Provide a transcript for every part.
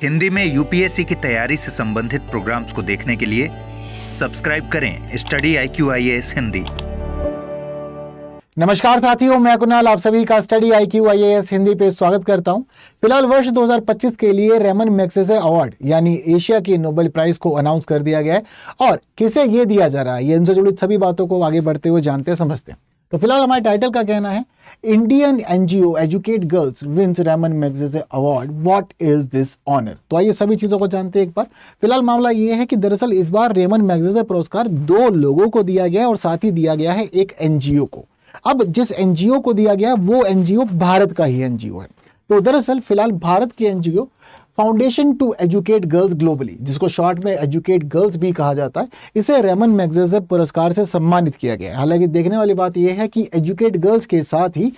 हिंदी में यूपीएससी की तैयारी से संबंधित प्रोग्राम्स को देखने के लिए सब्सक्राइब करें स्टडी IQ IAS हिंदी। नमस्कार साथियों, मैं कुणाल आप सभी का स्टडी IQ IAS हिंदी पे स्वागत करता हूं। फिलहाल वर्ष 2025 के लिए रेमन मैग्सेसे अवार्ड यानी एशिया की नोबेल प्राइज को अनाउंस कर दिया गया है और किसे ये दिया जा रहा है, ये इनसे जुड़ी सभी बातों को आगे बढ़ते हुए जानते समझते हैं। तो फिलहाल हमारे टाइटल का कहना है Indian NGO educate girls wins Ramon Magsaysay award, what is this honour. तो आइए सभी चीजों को जानते हैं एक बार। फिलहाल मामला ये है कि दरअसल इस बार रेमन मैग्सेसे पुरस्कार 2 लोगों को दिया गया है और साथ ही दिया गया है एक NGO को। अब जिस NGO को दिया गया वो NGO भारत का ही NGO है। तो दरअसल फिलहाल भारत की NGO foundation to educate girls globally, जिसको शॉर्ट में एजुकेट गर्ल्स भी कहा जाता है, इसे रेमन मैग्सेसे पुरस्कार से सम्मानित किया गया है। हालांकि देखने वाली बात यह है कि एजुकेट गर्ल्स के साथ ही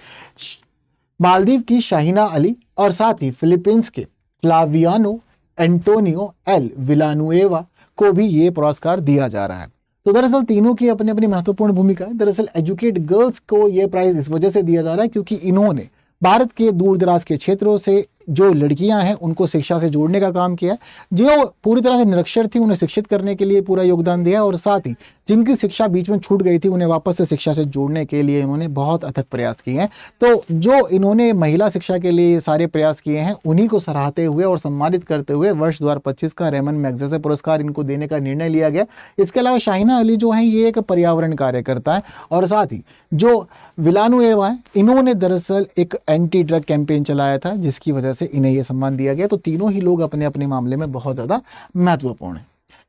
मालदीव की शाहिना अली और साथ ही फिलीपींस के फ्लावियानो एंटोनियो एल विलानुएवा को भी ये पुरस्कार दिया जा रहा है। तो दरअसल तीनों की अपनी अपनी महत्वपूर्ण भूमिका है। दरअसल एजुकेट गर्ल्स को यह प्राइज इस वजह से दिया जा रहा है क्योंकि इन्होंने भारत के दूर दराज के क्षेत्रों से जो लड़कियां हैं उनको शिक्षा से जोड़ने का काम किया है। जो पूरी तरह से निरक्षर थी उन्हें शिक्षित करने के लिए पूरा योगदान दिया और साथ ही जिनकी शिक्षा बीच में छूट गई थी उन्हें वापस से शिक्षा से जोड़ने के लिए इन्होंने बहुत अथक प्रयास किए हैं। तो जो इन्होंने महिला शिक्षा के लिए सारे प्रयास किए हैं उन्हीं को सराहते हुए और सम्मानित करते हुए वर्ष 2025 का रेमन मैग्सेसे पुरस्कार इनको देने का निर्णय लिया गया। इसके अलावा शाहिना अली जो है ये एक पर्यावरण कार्यकर्ता है और साथ ही जो विलानुएवा है इन्होंने दरअसल एक एंटी ड्रग कैंपेन चलाया था जिसकी वजह से इन्हें यह सम्मान दिया गया। तो तीनों ही लोग अपने अपने मामले में बहुत ज्यादा महत्वपूर्ण है।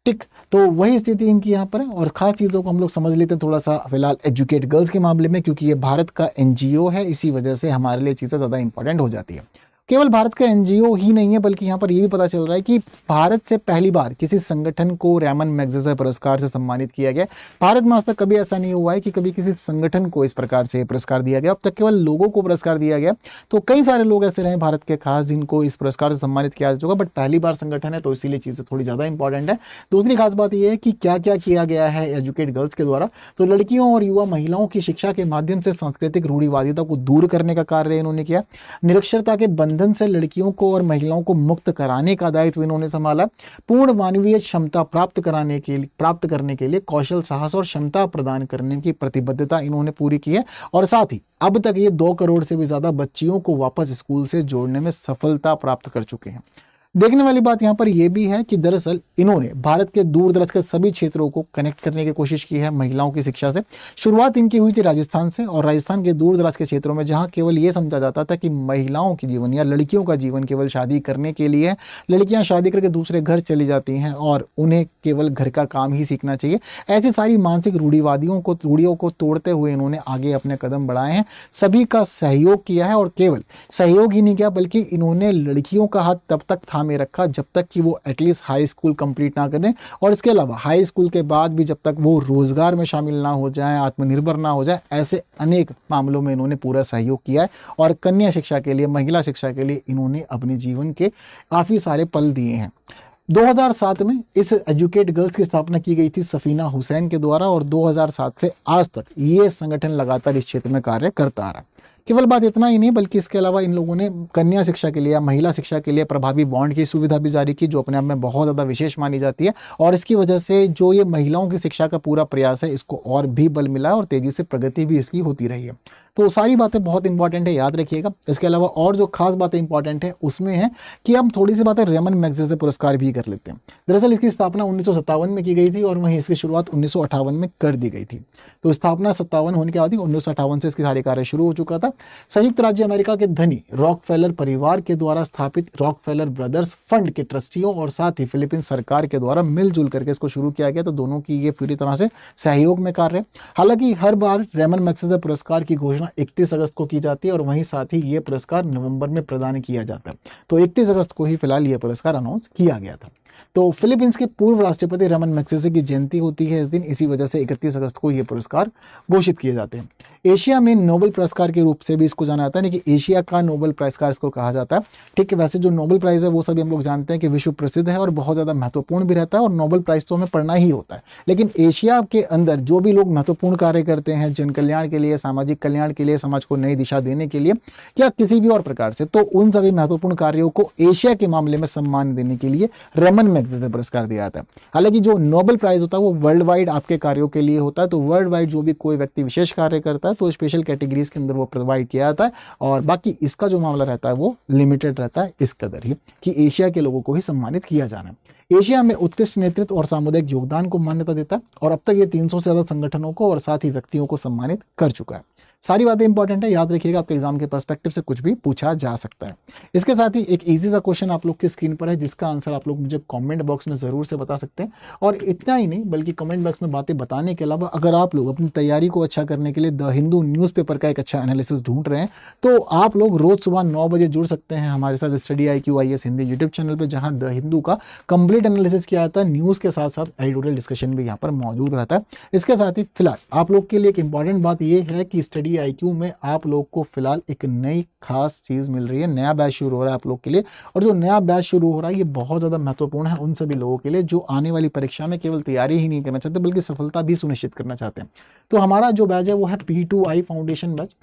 ठीक, तो वही स्थिति इनकी यहाँ पर है और खास चीजों को हम लोग समझ लेते हैं थोड़ा सा फिलहाल एजुकेट गर्ल्स के मामले में, क्योंकि ये भारत का NGO है, इसी वजह से हमारे लिए चीजें ज्यादा इंपॉर्टेंट हो जाती है। केवल भारत का NGO ही नहीं है बल्कि यहाँ पर यह भी पता चल रहा है कि भारत से पहली बार किसी संगठन को रेमन मैग्सेसे पुरस्कार से सम्मानित किया गया। भारत में आज तक कभी ऐसा नहीं हुआ है कि कभी किसी संगठन को इस प्रकार से पुरस्कार दिया गया। अब तक केवल लोगों को पुरस्कार दिया गया। तो कई सारे लोग ऐसे रहे भारत के खास जिनको इस पुरस्कार से सम्मानित किया जा चुका, बट पहली बार संगठन है तो इसीलिए चीजें थोड़ी ज्यादा इंपॉर्टेंट है। दूसरी खास बात यह है कि क्या क्या किया गया है एजुकेट गर्ल्स के द्वारा। तो लड़कियों और युवा महिलाओं की शिक्षा के माध्यम से सांस्कृतिक रूढ़िवादिता को दूर करने का कार्य इन्होंने किया। निरक्षरता के बंधन से लड़कियों को और महिलाओं को मुक्त कराने का दायित्व इन्होंने संभाला। पूर्ण मानवीय क्षमता प्राप्त करने के लिए कौशल, साहस और क्षमता प्रदान करने की प्रतिबद्धता इन्होंने पूरी की है और साथ ही अब तक ये 2 करोड़ से भी ज्यादा बच्चियों को वापस स्कूल से जोड़ने में सफलता प्राप्त कर चुके हैं। देखने वाली बात यहाँ पर यह भी है कि दरअसल इन्होंने भारत के दूर दराज के सभी क्षेत्रों को कनेक्ट करने की कोशिश की है महिलाओं की शिक्षा से। शुरुआत इनकी हुई थी राजस्थान से और राजस्थान के दूर दराज के क्षेत्रों में जहाँ केवल ये समझा जाता था कि महिलाओं की जीवन या लड़कियों का जीवन केवल शादी करने के लिए है। लड़कियां शादी करके दूसरे घर चली जाती हैं और उन्हें केवल घर का काम ही सीखना चाहिए। ऐसी सारी मानसिक रूढ़ियों को तोड़ते हुए इन्होंने आगे अपने कदम बढ़ाए हैं, सभी का सहयोग किया है और केवल सहयोग ही नहीं किया बल्कि इन्होंने लड़कियों का हाथ तब तक थामे रखा जब तक कि वो एटलीस्ट हाई स्कूल कंप्लीट ना करें और इसके अलावा हाई स्कूल के बाद भी जब तक वो रोजगार में शामिल ना हो जाएं, आत्मनिर्भर ना हो जाएं, ऐसे अनेक मामलों में इन्होंने पूरा सहयोग किया है और कन्या शिक्षा के लिए, महिला शिक्षा के लिए इन्होंने अपने जीवन के काफी सारे पल दिए हैं। 2007 में इस एजुकेट गर्ल्स की स्थापना की गई थी सफीना हुसैन के द्वारा और 2007 से आज तक ये संगठन लगातार इस क्षेत्र में कार्य करता आ रहा है। केवल बात इतना ही नहीं बल्कि इसके अलावा इन लोगों ने कन्या शिक्षा के लिए या महिला शिक्षा के लिए प्रभावी बॉन्ड की सुविधा भी जारी की जो अपने आप में बहुत ज़्यादा विशेष मानी जाती है और इसकी वजह से जो ये महिलाओं की शिक्षा का पूरा प्रयास है इसको और भी बल मिला और तेजी से प्रगति भी इसकी होती रही है। तो सारी बातें बहुत इंपॉर्टेंट है, याद रखिएगा। इसके अलावा और जो खास बातें इंपॉर्टेंट है उसमें है कि हम थोड़ी सी बातें रेमन मैग्सेसे पुरस्कार भी कर लेते हैं। दरअसल इसकी स्थापना 1957 में की गई थी और वहीं इसकी शुरुआत 1958 में कर दी गई थी। तो स्थापना 57 होने के बाद ही 1958 से इसकी सारी कार्य शुरू हो चुका था। संयुक्त राज्य अमेरिका के धनी रॉकफेलर परिवार के द्वारा स्थापित रॉकफेलर ब्रदर्स फंड के ट्रस्टियों और साथ ही फिलीपींस सरकार के द्वारा मिलजुल करके इसको शुरू किया गया। तो दोनों की ये पूरी तरह से सहयोग में कार्य। हालांकि हर बार रेमन मैग्सेसे पुरस्कार की घोषणा 31 अगस्त को की जाती है और वहीं साथ ही ये पुरस्कार नवंबर में प्रदान किया जाता है। तो 31 अगस्त को ही फिलहाल ये पुरस्कार अनाउंस किया गया था। तो फिलीपींस के पूर्व राष्ट्रपति रमन मैग्सेसे की जयंती होती है इस दिन, इसी वजह से 31 अगस्त को ये पुरस्कार घोषित किए जाते हैं। एशिया में नोबेल पुरस्कार के रूप से भी इसको जाना जाता है, यानी कि एशिया का नोबेल पुरस्कार इसको कहा जाता है। ठीक है, वैसे जो नोबेल प्राइज़ है वो सभी हम लोग जानते हैं कि विश्व प्रसिद्ध है और बहुत ज़्यादा महत्वपूर्ण भी रहता है, और नोबेल प्राइज़ तो हमें पढ़ना ही होता है। लेकिन एशिया के अंदर जो भी लोग महत्वपूर्ण कार्य करते हैं जन कल्याण के लिए, सामाजिक कल्याण के लिए, समाज को नई दिशा देने के लिए या किसी भी और प्रकार से, तो उन सभी महत्वपूर्ण कार्यों को एशिया के मामले में सम्मान देने के लिए रमन मैग्सेसे पुरस्कार दिया जाता है। हालांकि जो नोबेल प्राइज़ होता है वो वर्ल्ड वाइड आपके कार्यों के लिए होता है, तो वर्ल्ड वाइड जो भी कोई व्यक्ति विशेष कार्य करता है तो स्पेशल कैटेगरीज के अंदर वो प्रोवाइड किया जाता है, और बाकी इसका जो मामला रहता है वो लिमिटेड रहता है इस कदर ही कि एशिया के लोगों को ही सम्मानित किया जाना है। एशिया में उत्कृष्ट नेतृत्व और सामुदायिक योगदान को मान्यता देता है, और अब तक ये 300 से ज़्यादा संगठनों को और साथ ही व्यक्तियों को सम्मानित कर चुका है। सारी बातें इंपॉर्टेंट है, याद रखिएगा, आपके एग्जाम के पर्सपेक्टिव से कुछ भी पूछा जा सकता है। इसके साथ ही एक इजी सा क्वेश्चन आप लोग की स्क्रीन पर है, जिसका आंसर आप लोग मुझे कमेंट बॉक्स में ज़रूर से बता सकते हैं। और इतना ही नहीं, बल्कि कमेंट बॉक्स में बातें बताने के अलावा अगर आप लोग अपनी तैयारी को अच्छा करने के लिए द हिंदू न्यूज़पेपर का एक अच्छा एनालिसिस ढूंढ रहे हैं, तो आप लोग रोज़ सुबह 9 बजे जुड़ सकते हैं हमारे साथ study IQ IAS Hindi YouTube channel पर, जहाँ द हिंदू का कंप्लीट एनालिसिस किया जाता है, न्यूज़ के साथ साथ एडिटोरियल डिस्कशन भी यहाँ पर मौजूद रहता है। इसके साथ ही फिलहाल आप लोग के लिए एक इंपॉर्टेंट बात यह है कि स्टडी IQ में आप लोग को फिलहाल एक नई खास चीज़ मिल रही है, नया बैच शुरू हो रहा है आप लोग के लिए, और जो नया बैच शुरू हो रहा है ये बहुत ज़्यादा महत्वपूर्ण है उन सभी लोगों के लिए जो आने वाली परीक्षा में केवल तैयारी ही नहीं करना चाहते बल्कि सफलता भी सुनिश्चित करना चाहते हैं। तो हमारा जो बैच है वो है P2I फाउंडेशन बैच,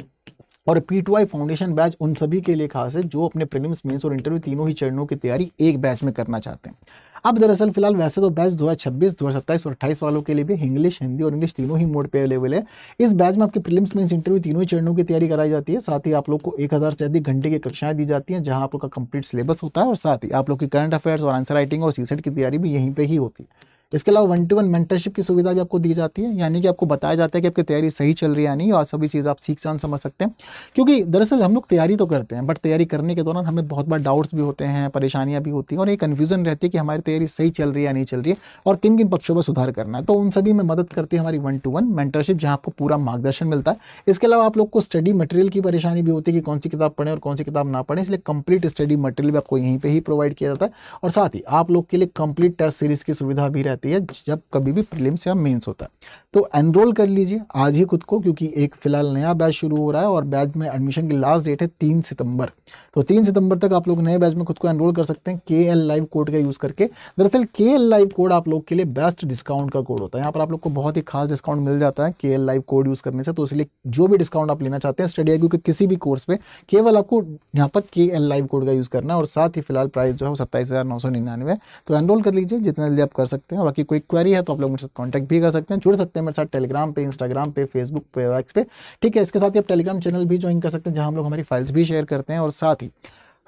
और P2I फाउंडेशन बैच उन सभी के लिए खास है जो अपने प्रीलिम्स, मेंस और इंटरव्यू तीनों ही चरणों की तैयारी एक बैच में करना चाहते हैं। अब दरअसल फिलहाल वैसे तो बैच 2026, 2027 और 28 वालों के लिए भी इंग्लिश, हिंदी और इंग्लिश तीनों ही मोड पे अवेलेबल है। इस बैच में आपके प्रीलिम्स, मेंस, इंटरव्यू तीनों ही चरणों की तैयारी कराई जाती है। साथ ही आप लोग को 1000 से अधिक घंटे की कक्षाएं दी जाती हैं, जहां आप लोग का कंप्लीट सिलेबस होता है, और साथ ही आप लोग की करंट अफेयर्स और आंसर राइटिंग और सीसेट की तैयारी भी यहीं पर ही होती है। इसके अलावा 1-to-1 मेंटरशिप की सुविधा भी आपको दी जाती है, यानी कि आपको बताया जाता है कि आपकी तैयारी सही चल रही है या नहीं, और सभी चीज़ आप सीख समझ सकते हैं। क्योंकि दरअसल हम लोग तैयारी तो करते हैं, बट तैयारी करने के दौरान हमें बहुत बार डाउट्स भी होते हैं, परेशानियां भी होती हैं, और एक कन्फ्यूजन रहती है कि हमारी तैयारी सही चल रही है या नहीं चल रही है, और किन किन पक्षों पर सुधार करना है। तो उन सभी में मदद करती है हमारी 1-to-1 मेंटरशिप, जहाँ आपको पूरा मार्गदर्शन मिलता है। इसके अलावा आप लोग को स्टडी मटेरियल की परेशानी भी होती है कि कौन सी किताब पढ़ें और कौन सी किताब ना पढ़ें, इसलिए कंप्लीट स्टडी मटेरियल भी आपको यहीं पर ही प्रोवाइड किया जाता है। और साथ ही आप लोग के लिए कंप्लीट टेस्ट सीरीज की सुविधा भी रहती है जब कभी भी प्रीलिम्स या मेंस होता है। तो एनरोल कर लीजिए आज ही खुद को, क्योंकि एक फिलहाल नया बैच शुरू हो रहा है, और बैच में एडमिशन की लास्ट डेट है 3 सितंबर। तो 3 सितंबर तक आप लोग नए बैच में खुद को एनरोल कर सकते हैं KL लाइव कोड का यूज़ करके। दरअसल KL लाइव कोड आप लोग के लिए बेस्ट डिस्काउंट का कोड होता है, यहाँ पर आप लोग को बहुत ही खास डिस्काउंट मिल जाता है KL लाइव कोड यूज़ करने से। तो इसलिए जो भी डिस्काउंट आप लेना चाहते हैं स्टडी IQ के किसी भी कोर्स पे, केवल आपको यहाँ पर KL लाइव कोड का यूज़ करना है, और साथ ही फिलहाल प्राइस जो है वो 27,999 है। तो एनरोल कर लीजिए जितना जल्दी आप कर सकते हैं। बाकी कोई क्वेरी है तो आप लोग मुझसे कॉन्टैक्ट भी कर सकते हैं, जुड़ सकते हैं मेरे साथ टेलीग्राम पे, इंस्टाग्राम पे, फेसबुक पे, एक्स पे। ठीक है, इसके साथ ही आप टेलीग्राम चैनल भी ज्वाइन कर सकते हैं, जहां हम लोग हमारी फाइल्स भी शेयर करते हैं, और साथ ही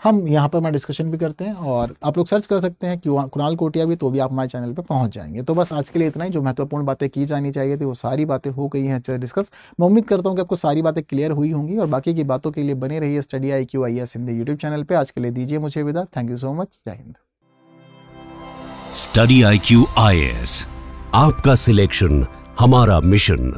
हम यहाँ पर हमारा डिस्कशन भी करते हैं। और आप लोग सर्च कर सकते हैं कि कुणाल कोटिया भी, तो भी आप हमारे चैनल पर पहुंच जाएंगे। तो बस आज के लिए इतना ही। जो महत्वपूर्ण बातें की जानी चाहिए थी वो सारी बातें हो गई हैं अच्छे डिस्कस। मैं उम्मीद करता हूँ कि आपको सारी बातें क्लियर हुई होंगी, और बाकी की बातों के लिए बने रहिए study IQ IAS Hindi YouTube channel पर। आज के लिए दीजिए मुझे विदा। Thank you so much. जय हिंद। स्टडी IQ IAS, आपका सिलेक्शन हमारा मिशन।